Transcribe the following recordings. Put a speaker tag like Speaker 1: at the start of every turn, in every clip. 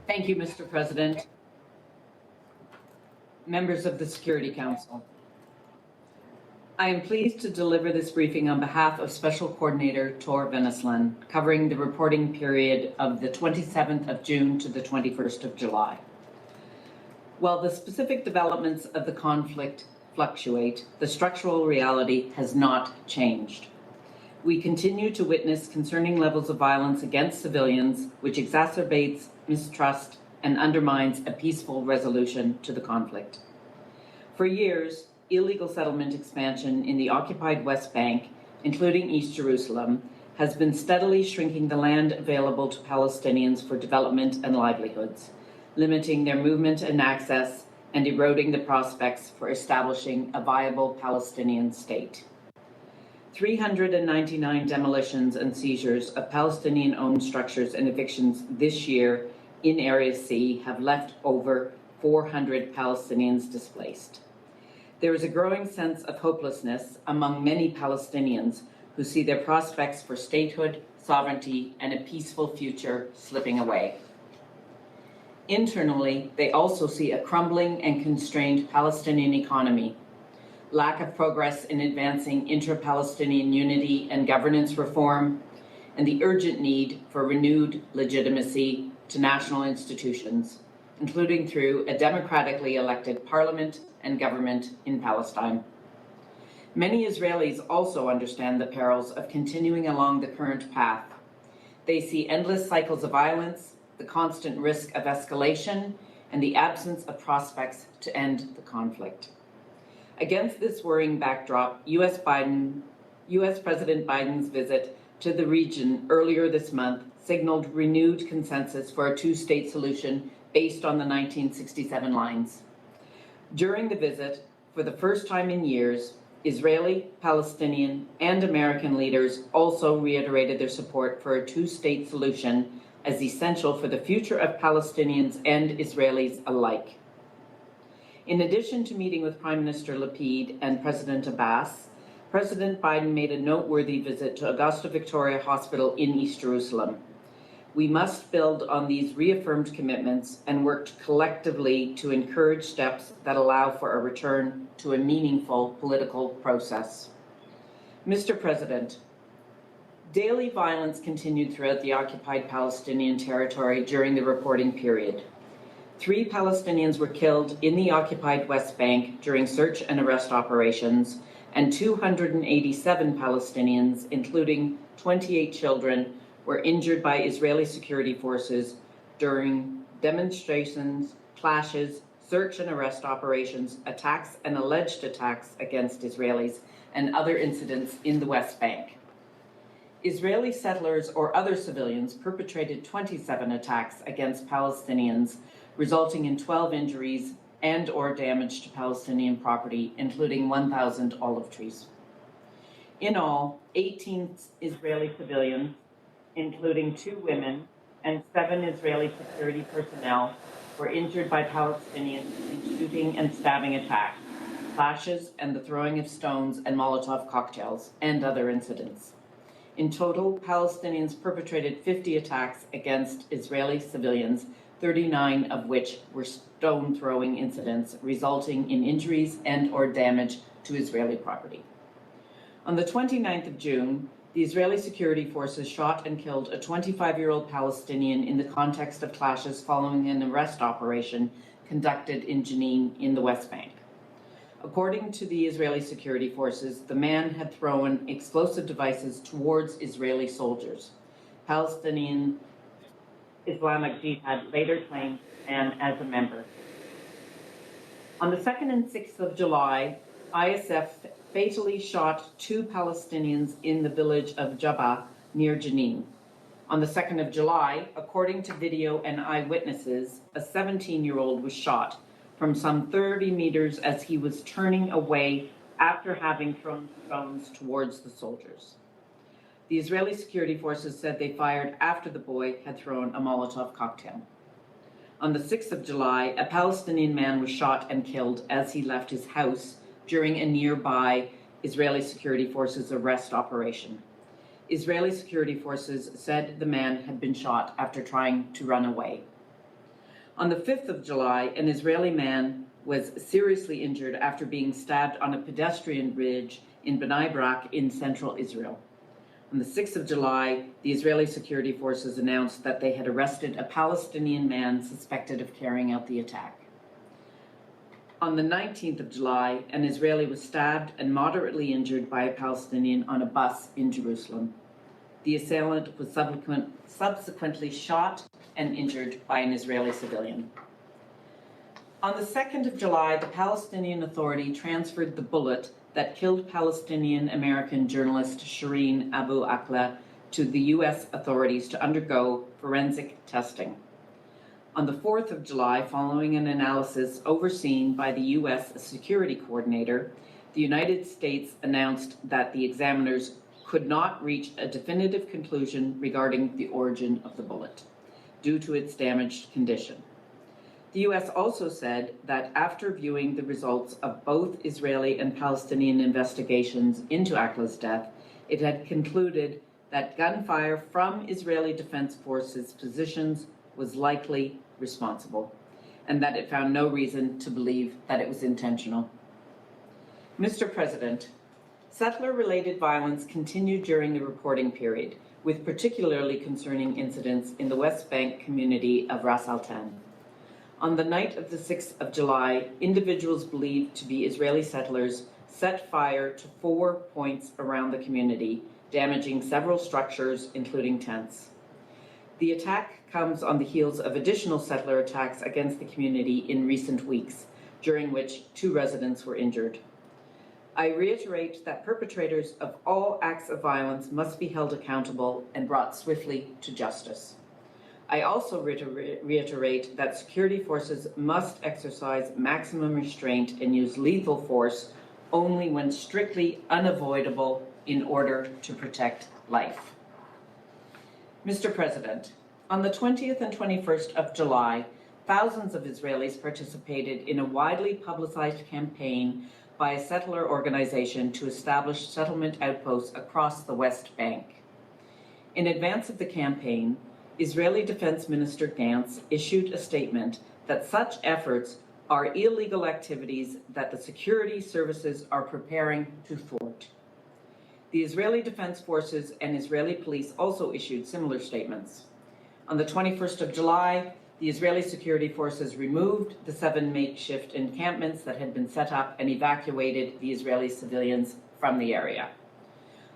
Speaker 1: Thank you, Mr. President. Members of the Security Council. I am pleased to deliver this briefing on behalf of Special Coordinator Tor Venneslan, covering the reporting period of the 27th of June to the 21st of July. While the specific developments of the conflict fluctuate, the structural reality has not changed. We continue to witness concerning levels of violence against civilians, which exacerbates mistrust and undermines a peaceful resolution to the conflict. For years, illegal settlement expansion in the occupied West Bank, including East Jerusalem, has been steadily shrinking the land available to Palestinians for development and livelihoods, limiting their movement and access and eroding the prospects for establishing a viable Palestinian state. 399 demolitions and seizures of Palestinian-owned structures and evictions this year in Area C have left over 400 Palestinians displaced. There is a growing sense of hopelessness among many Palestinians who see their prospects for statehood, sovereignty, and a peaceful future slipping away. Internally, they also see a crumbling and constrained Palestinian economy, lack of progress in advancing intra-Palestinian unity and governance reform, and the urgent need for renewed legitimacy to national institutions, including through a democratically elected parliament and government in Palestine. Many Israelis also understand the perils of continuing along the current path. They see endless cycles of violence, the constant risk of escalation, and the absence of prospects to end the conflict. Against this worrying backdrop, U.S. President Biden's visit to the region earlier this month signaled renewed consensus for a two-state solution based on the 1967 lines. During the visit, for the first time in years, Israeli, Palestinian, and American leaders also reiterated their support for a two-state solution as essential for the future of Palestinians and Israelis alike. In addition to meeting with Prime Minister Lapid and President Abbas, President Biden made a noteworthy visit to Augusta Victoria Hospital in East Jerusalem. We must build on these reaffirmed commitments and work collectively to encourage steps that allow for a return to a meaningful political process. Mr. President, daily violence continued throughout the occupied Palestinian territory during the reporting period. 3 Palestinians were killed in the occupied West Bank during search and arrest operations, and 287 Palestinians, including 28 children, were injured by Israeli security forces during demonstrations, clashes, search and arrest operations, attacks and alleged attacks against Israelis, and other incidents in the West Bank. Israeli settlers or other civilians perpetrated 27 attacks against Palestinians, resulting in 12 injuries and/or damage to Palestinian property, including 1,000 olive trees. In all, 18 Israeli civilians, including 2 women and 7 Israeli security personnel, were injured by Palestinians in shooting and stabbing attacks, clashes, and the throwing of stones and Molotov cocktails, and other incidents. In total, Palestinians perpetrated 50 attacks against Israeli civilians, 39 of which were stone-throwing incidents, resulting in injuries and/or damage to Israeli property. On the 29th of June, the Israeli security forces shot and killed a 25-year-old Palestinian in the context of clashes following an arrest operation conducted in Jenin in the West Bank. According to the Israeli security forces, the man had thrown explosive devices towards Israeli soldiers. Palestinian Islamic Jihad later claimed the man as a member. On the 2nd and 6th of July, ISF fatally shot 2 Palestinians in the village of Jabba near Jenin. On the 2nd of July, according to video and eyewitnesses, a 17-year-old was shot from some 30 meters as he was turning away after having thrown stones towards the soldiers. The Israeli security forces said they fired after the boy had thrown a Molotov cocktail. On the 6th of July, a Palestinian man was shot and killed as he left his house during a nearby Israeli security forces arrest operation. Israeli security forces said the man had been shot after trying to run away. On the 5th of July, an Israeli man was seriously injured after being stabbed on a pedestrian bridge in Bnei Brak in central Israel. On the 6th of July, the Israeli security forces announced that they had arrested a Palestinian man suspected of carrying out the attack. On the 19th of July, an Israeli was stabbed and moderately injured by a Palestinian on a bus in Jerusalem. The assailant was subsequently shot and injured by an Israeli civilian. On the 2nd of July, the Palestinian Authority transferred the bullet that killed Palestinian-American journalist Shireen Abu Akleh to the U.S. authorities to undergo forensic testing. On the 4th of July, following an analysis overseen by the U.S. security coordinator, the United States announced that the examiners could not reach a definitive conclusion regarding the origin of the bullet due to its damaged condition. The U.S. also said that after viewing the results of both Israeli and Palestinian investigations into Akleh's death, it had concluded that gunfire from Israeli Defense Forces positions was likely responsible, and that it found no reason to believe that it was intentional. Mr. President, settler-related violence continued during the reporting period, with particularly concerning incidents in the West Bank community of Ras al-Tan. On the night of the 6th of July, individuals believed to be Israeli settlers set fire to 4 points around the community, damaging several structures, including tents. The attack comes on the heels of additional settler attacks against the community in recent weeks, during which 2 residents were injured. I reiterate that perpetrators of all acts of violence must be held accountable and brought swiftly to justice. I also reiterate that security forces must exercise maximum restraint and use lethal force only when strictly unavoidable in order to protect life. Mr. President, on the 20th and 21st of July, thousands of Israelis participated in a widely publicized campaign by a settler organization to establish settlement outposts across the West Bank. In advance of the campaign, Israeli Defense Minister Gantz issued a statement that such efforts are illegal activities that the security services are preparing to thwart. The Israeli Defense Forces and Israeli police also issued similar statements. On the 21st of July, the Israeli security forces removed the 7 makeshift encampments that had been set up and evacuated the Israeli civilians from the area.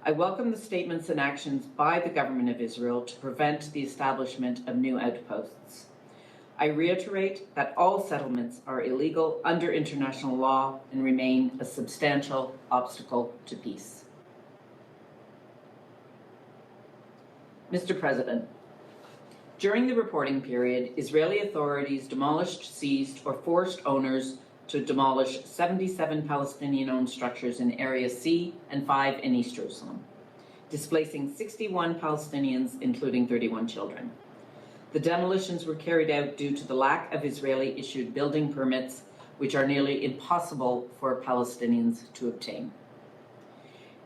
Speaker 1: I welcome the statements and actions by the government of Israel to prevent the establishment of new outposts. I reiterate that all settlements are illegal under international law and remain a substantial obstacle to peace. Mr. President, during the reporting period, Israeli authorities demolished, seized, or forced owners to demolish 77 Palestinian-owned structures in Area C and 5 in East Jerusalem, displacing 61 Palestinians, including 31 children. The demolitions were carried out due to the lack of Israeli-issued building permits, which are nearly impossible for Palestinians to obtain.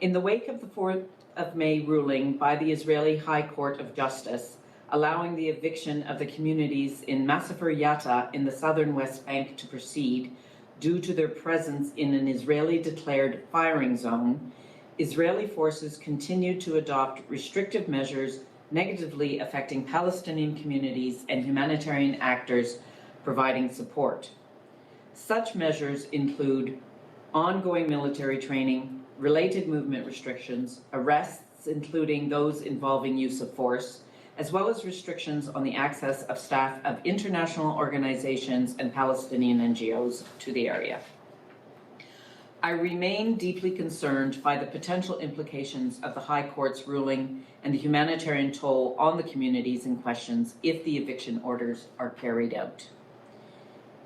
Speaker 1: In the wake of the 4th of May ruling by the Israeli High Court of Justice, allowing the eviction of the communities in Masafer Yatta in the southern West Bank to proceed, due to their presence in an Israeli-declared firing zone, Israeli forces continued to adopt restrictive measures negatively affecting Palestinian communities and humanitarian actors providing support. Such measures include ongoing military training, related movement restrictions, arrests, including those involving use of force, as well as restrictions on the access of staff of international organizations and Palestinian NGOs to the area. I remain deeply concerned by the potential implications of the High Court's ruling and the humanitarian toll on the communities in question if the eviction orders are carried out.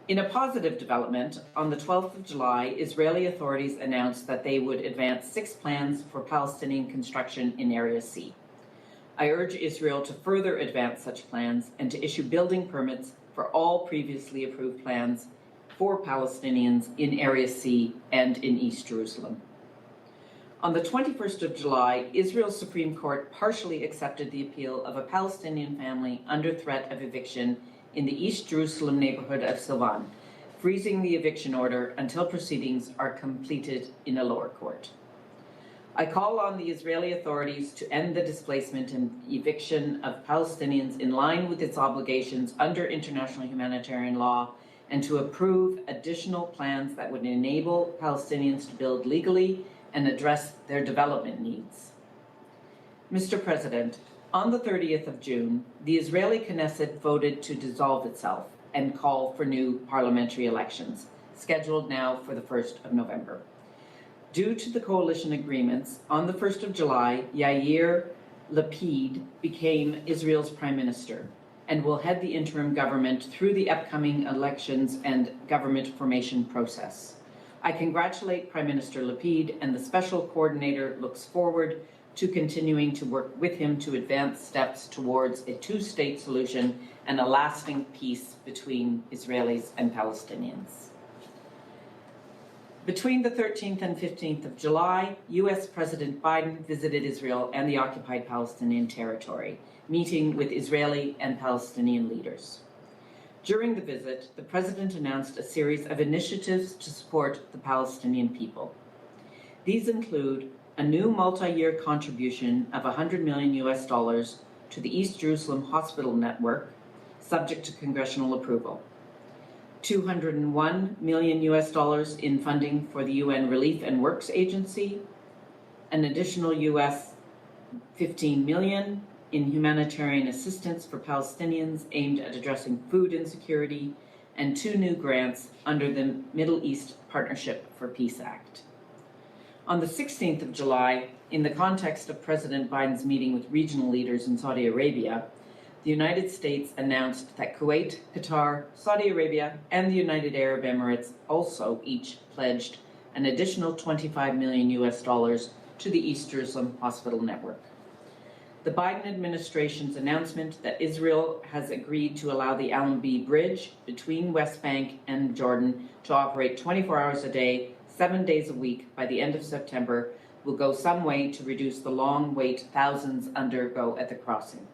Speaker 1: In a positive development, on the 12th of July, Israeli authorities announced that they would advance 6 plans for Palestinian construction in Area C. I urge Israel to further advance such plans and to issue building permits for all previously approved plans for Palestinians in Area C and in East Jerusalem. On the 21st of July, Israel's Supreme Court partially accepted the appeal of a Palestinian family under threat of eviction in the East Jerusalem neighborhood of Silvan, freezing the eviction order until proceedings are completed in a lower court. I call on the Israeli authorities to end the displacement and eviction of Palestinians in line with its obligations under international humanitarian law, and to approve additional plans that would enable Palestinians to build legally and address their development needs. Mr. President, on the 30th of June, the Israeli Knesset voted to dissolve itself and call for new parliamentary elections, scheduled now for the 1st of November. Due to the coalition agreements, on the 1st of July, Yair Lapid became Israel's prime minister and will head the interim government through the upcoming elections and government formation process. I congratulate Prime Minister Lapid, and the special coordinator looks forward to continuing to work with him to advance steps towards a two-state solution and a lasting peace between Israelis and Palestinians. Between the 13th and 15th of July, U.S. President Biden visited Israel and the occupied Palestinian territory, meeting with Israeli and Palestinian leaders. During the visit, the president announced a series of initiatives to support the Palestinian people. These include a new multi-year contribution of $100 million to the East Jerusalem Hospital Network, subject to congressional approval. $201 million in funding for the UN Relief and Works Agency, an additional $15 million in humanitarian assistance for Palestinians aimed at addressing food insecurity, and 2 new grants under the Middle East Partnership for Peace Act. On the 16th of July, in the context of President Biden's meeting with regional leaders in Saudi Arabia, the United States announced that Kuwait, Qatar, Saudi Arabia, and the United Arab Emirates also each pledged an additional $25 million to the East Jerusalem Hospital Network. The Biden administration's announcement that Israel has agreed to allow the Allenby Bridge between West Bank and Jordan to operate 24 hours a day, 7 days a week by the end of September will go some way to reduce the long wait thousands undergo at the crossing.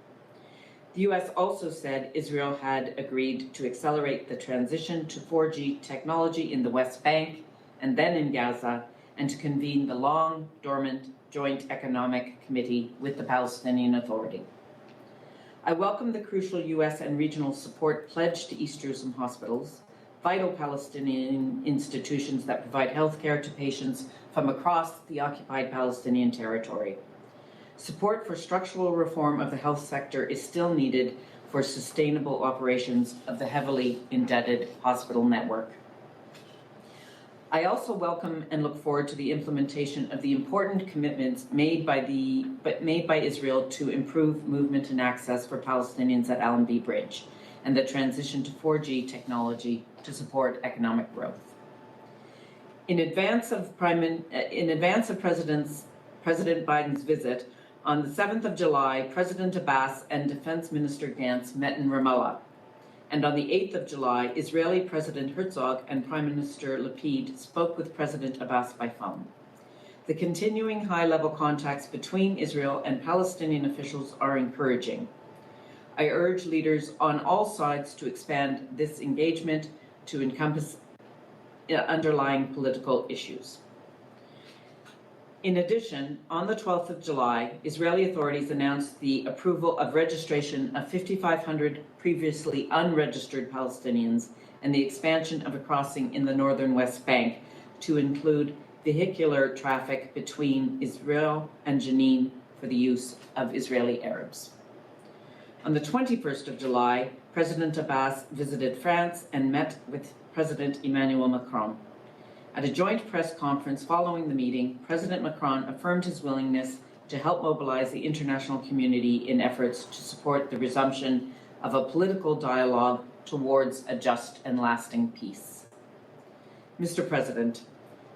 Speaker 1: The U.S. also said Israel had agreed to accelerate the transition to 4G technology in the West Bank and then in Gaza, and to convene the long-dormant Joint Economic Committee with the Palestinian Authority. I welcome the crucial U.S. and regional support pledged to East Jerusalem hospitals, vital Palestinian institutions that provide health care to patients from across the occupied Palestinian territory. Support for structural reform of the health sector is still needed for sustainable operations of the heavily indebted hospital network. I also welcome and look forward to the implementation of the important commitments made by Israel to improve movement and access for Palestinians at Allenby Bridge, and the transition to 4G technology to support economic growth. In advance of President Biden's visit, on the 7th of July, President Abbas and Defense Minister Gantz met in Ramallah. And on the 8th of July, Israeli President Herzog and Prime Minister Lapid spoke with President Abbas by phone. The continuing high-level contacts between Israel and Palestinian officials are encouraging. I urge leaders on all sides to expand this engagement to encompass underlying political issues. In addition, on the 12th of July, Israeli authorities announced the approval of registration of 5,500 previously unregistered Palestinians and the expansion of a crossing in the northern West Bank to include vehicular traffic between Israel and Jenin for the use of Israeli Arabs. On the 21st of July, President Abbas visited France and met with President Emmanuel Macron. At a joint press conference following the meeting, President Macron affirmed his willingness to help mobilize the international community in efforts to support the resumption of a political dialogue towards a just and lasting peace. Mr. President,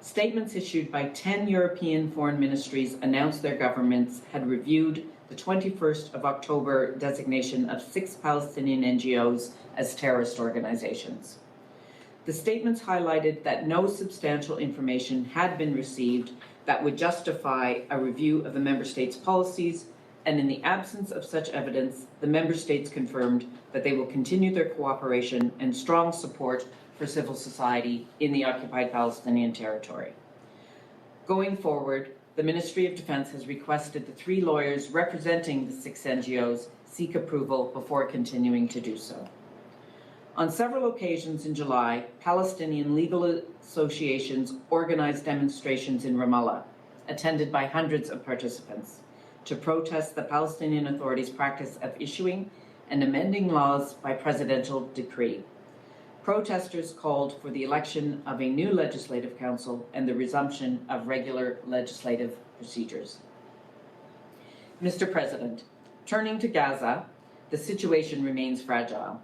Speaker 1: statements issued by 10 European foreign ministries announced their governments had reviewed the 21st of October designation of 6 Palestinian NGOs as terrorist organizations. The statements highlighted that no substantial information had been received that would justify a review of the member states' policies and in the absence of such evidence, the member states confirmed that they will continue their cooperation and strong support for civil society in the occupied Palestinian territory. Going forward, the Ministry of Defense has requested the 3 lawyers representing the 6 NGOs seek approval before continuing to do so. On several occasions in July, Palestinian legal associations organized demonstrations in Ramallah, attended by hundreds of participants, to protest the Palestinian Authority's practice of issuing and amending laws by presidential decree. Protesters called for the election of a new legislative council and the resumption of regular legislative procedures. Mr. President, turning to Gaza, the situation remains fragile.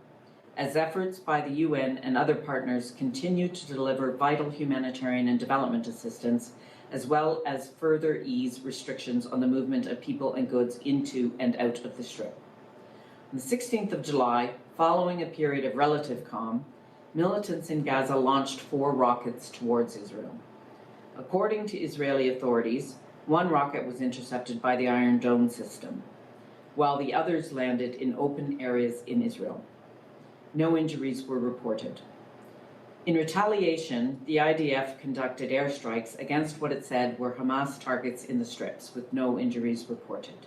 Speaker 1: As efforts by the UN and other partners continue to deliver vital humanitarian and development assistance, as well as further ease restrictions on the movement of people and goods into and out of the Strip. On the 16th of July, following a period of relative calm, militants in Gaza launched 4 rockets towards Israel. According to Israeli authorities, 1 rocket was intercepted by the Iron Dome system, while the others landed in open areas in Israel. No injuries were reported. In retaliation, the IDF conducted airstrikes against what it said were Hamas targets in the strips, with no injuries reported.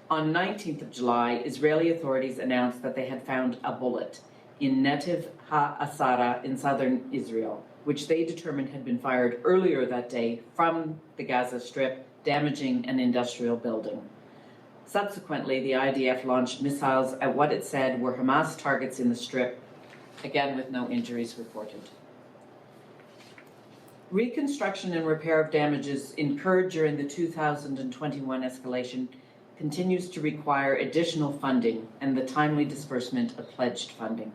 Speaker 1: On 19th of July, Israeli authorities announced that they had found a bullet in Netiv HaAsara in southern Israel, which they determined had been fired earlier that day from the Gaza Strip, damaging an industrial building. Subsequently, the IDF launched missiles at what it said were Hamas targets in the Strip, again with no injuries reported. Reconstruction and repair of damages incurred during the 2021 escalation continues to require additional funding and the timely disbursement of pledged funding.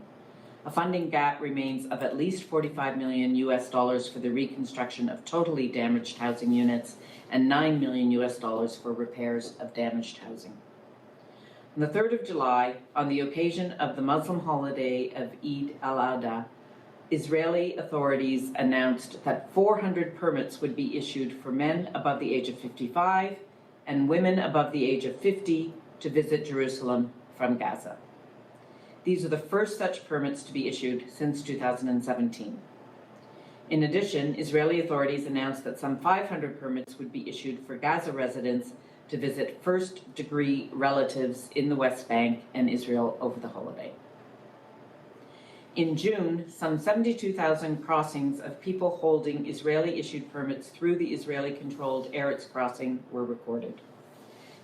Speaker 1: A funding gap remains of at least $45 million for the reconstruction of totally damaged housing units and $9 million for repairs of damaged housing. On the 3rd of July, on the occasion of the Muslim holiday of Eid al-Adha, Israeli authorities announced that 400 permits would be issued for men above the age of 55 and women above the age of 50 to visit Jerusalem from Gaza. These are the first such permits to be issued since 2017. In addition, Israeli authorities announced that some 500 permits would be issued for Gaza residents to visit first-degree relatives in the West Bank and Israel over the holiday. In June, some 72,000 crossings of people holding Israeli-issued permits through the Israeli-controlled Eretz crossing were recorded.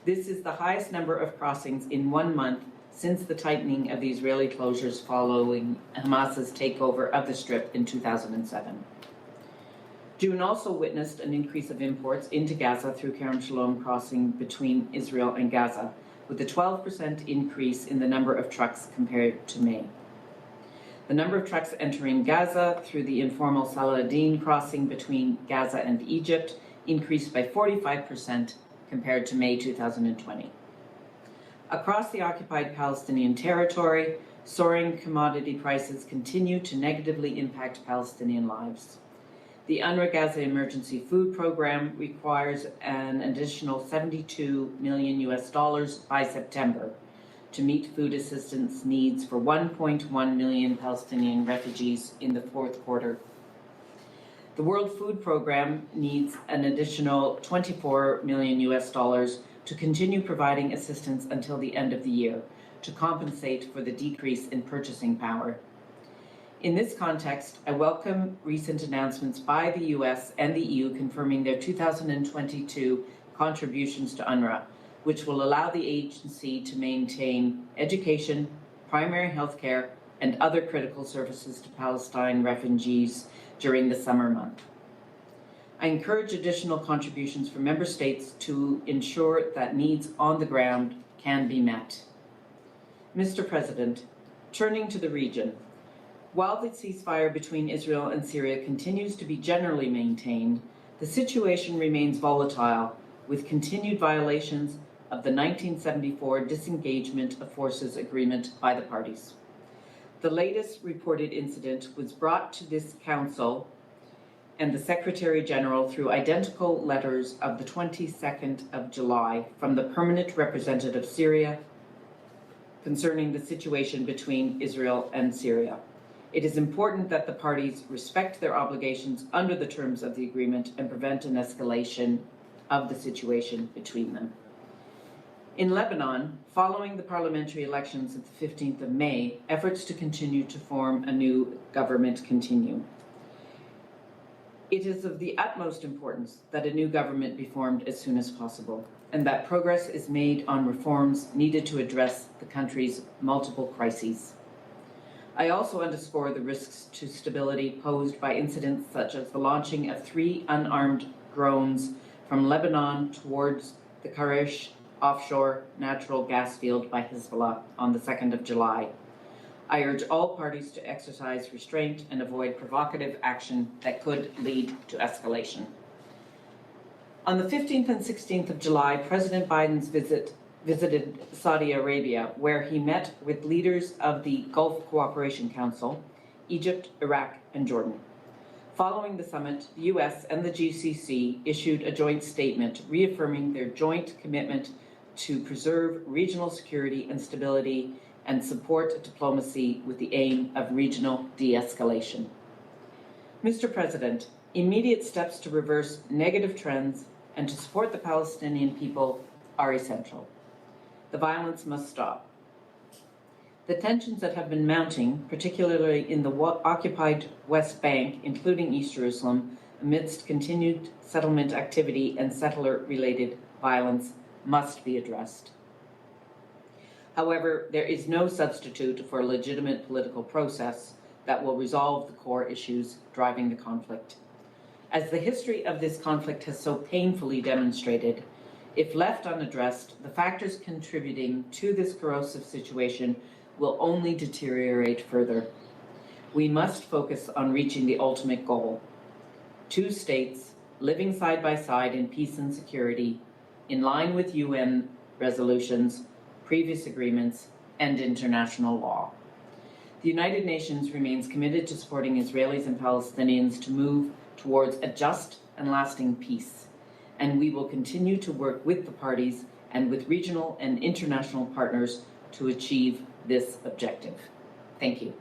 Speaker 1: This is the highest number of crossings in 1 month since the tightening of the Israeli closures following Hamas's takeover of the Strip in 2007. June also witnessed an increase of imports into Gaza through Kerem Shalom crossing between Israel and Gaza, with a 12% increase in the number of trucks compared to May. The number of trucks entering Gaza through the informal Saladin crossing between Gaza and Egypt increased by 45% compared to May 2020. Across the occupied Palestinian territory, soaring commodity prices continue to negatively impact Palestinian lives. The UNRWA Gaza Emergency Food Program requires an additional $72 million by September to meet food assistance needs for 1.1 million Palestinian refugees in the 4th quarter. The World Food Program needs an additional $24 million to continue providing assistance until the end of the year to compensate for the decrease in purchasing power. In this context, I welcome recent announcements by the US and the EU confirming their 2022 contributions to UNRWA, which will allow the agency to maintain education, primary health care, and other critical services to Palestine refugees during the summer month. I encourage additional contributions from member states to ensure that needs on the ground can be met. Mr. President, turning to the region, while the ceasefire between Israel and Syria continues to be generally maintained, the situation remains volatile, with continued violations of the 1974 Disengagement of Forces Agreement by the parties. The latest reported incident was brought to this Council and the Secretary General through identical letters of the 22nd of July from the Permanent Representative of Syria concerning the situation between Israel and Syria. It is important that the parties respect their obligations under the terms of the agreement and prevent an escalation of the situation between them. In Lebanon, following the parliamentary elections of the 15th of May, efforts to continue to form a new government continue. It is of the utmost importance that a new government be formed as soon as possible, and that progress is made on reforms needed to address the country's multiple crises. I also underscore the risks to stability posed by incidents such as the launching of 3 unarmed drones from Lebanon towards the Karish offshore natural gas field by Hezbollah on the 2nd of July. I urge all parties to exercise restraint and avoid provocative action that could lead to escalation. On the 15th and 16th of July, President Biden's visited Saudi Arabia, where he met with leaders of the Gulf Cooperation Council, Egypt, Iraq, and Jordan. Following the summit, the U.S. and the GCC issued a joint statement reaffirming their joint commitment to preserve regional security and stability and support diplomacy with the aim of regional de-escalation. Mr. President, immediate steps to reverse negative trends and to support the Palestinian people are essential. The violence must stop. The tensions that have been mounting, particularly in the occupied West Bank, including East Jerusalem, amidst continued settlement activity and settler-related violence, must be addressed. However, there is no substitute for a legitimate political process that will resolve the core issues driving the conflict. As the history of this conflict has so painfully demonstrated, if left unaddressed, the factors contributing to this corrosive situation will only deteriorate further. We must focus on reaching the ultimate goal: 2 states living side by side in peace and security, in line with UN resolutions, previous agreements, and international law. The United Nations remains committed to supporting Israelis and Palestinians to move towards a just and lasting peace, and we will continue to work with the parties and with regional and international partners to achieve this objective. Thank you.